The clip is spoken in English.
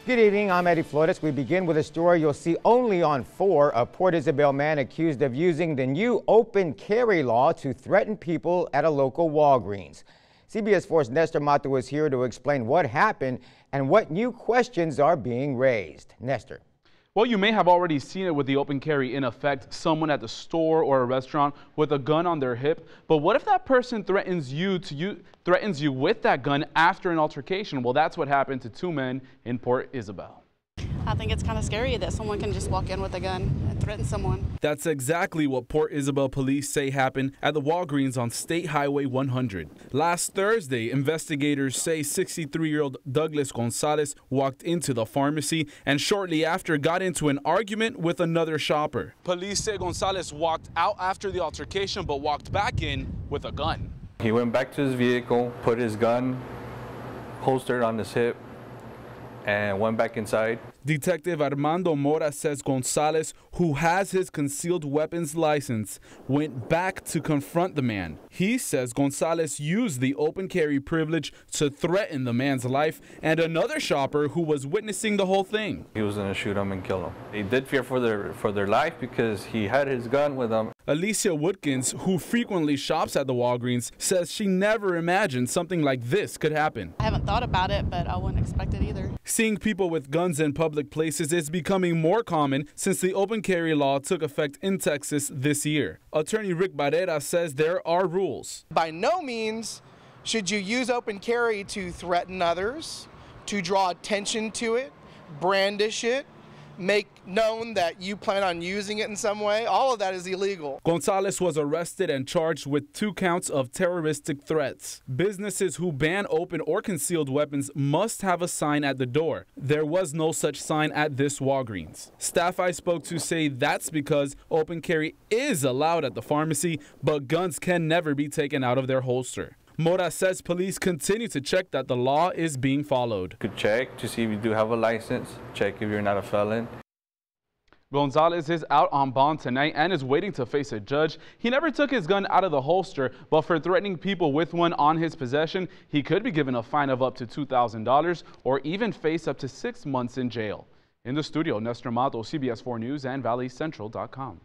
Good evening, I'm Eddie Flores. We begin with a story you'll see only on 4. A Port Isabel man accused of using the new open carry law to threaten people at a local Walgreens. CBS 4's Nestor Mato is here to explain what happened and what new questions are being raised. Nestor. Well, you may have already seen it with the open carry in effect, someone at the store or a restaurant with a gun on their hip. But what if that person threatens you with that gun after an altercation? Well, that's what happened to 2 men in Port Isabel. I think it's kind of scary that someone can just walk in with a gun and threaten someone. That's exactly what Port Isabel police say happened at the Walgreens on State Highway 100. Last Thursday, investigators say 63-year-old Douglas Gonzalez walked into the pharmacy and shortly after got into an argument with another shopper. Police say Gonzalez walked out after the altercation but walked back in with a gun. He went back to his vehicle, put his gun holstered on his hip, and went back inside. Detective Armando Mora says Gonzalez, who has his concealed weapons license, went back to confront the man. He says Gonzalez used the open carry privilege to threaten the man's life and another shopper who was witnessing the whole thing. He was going to shoot him and kill him. He did fear for their life because he had his gun with him. Alicia Woodkins, who frequently shops at the Walgreens, says she never imagined something like this could happen. I haven't thought about it, but I wouldn't expect it either. Seeing people with guns in public places is becoming more common since the open carry law took effect in Texas this year. Attorney Rick Barrera says there are rules. By no means should you use open carry to threaten others, to draw attention to it, brandish it, make known that you plan on using it in some way. All of that is illegal. Gonzalez was arrested and charged with 2 counts of terroristic threats. Businesses who ban open or concealed weapons must have a sign at the door. There was no such sign at this Walgreens. Staff I spoke to say that's because open carry is allowed at the pharmacy, but guns can never be taken out of their holster. Mora says police continue to check that the law is being followed. You could check to see if you do have a license, check if you're not a felon. Gonzalez is out on bond tonight and is waiting to face a judge. He never took his gun out of the holster, but for threatening people with one on his possession, he could be given a fine of up to $2,000 or even face up to 6 months in jail. In the studio, Nestor Mato, CBS 4 News and ValleyCentral.com.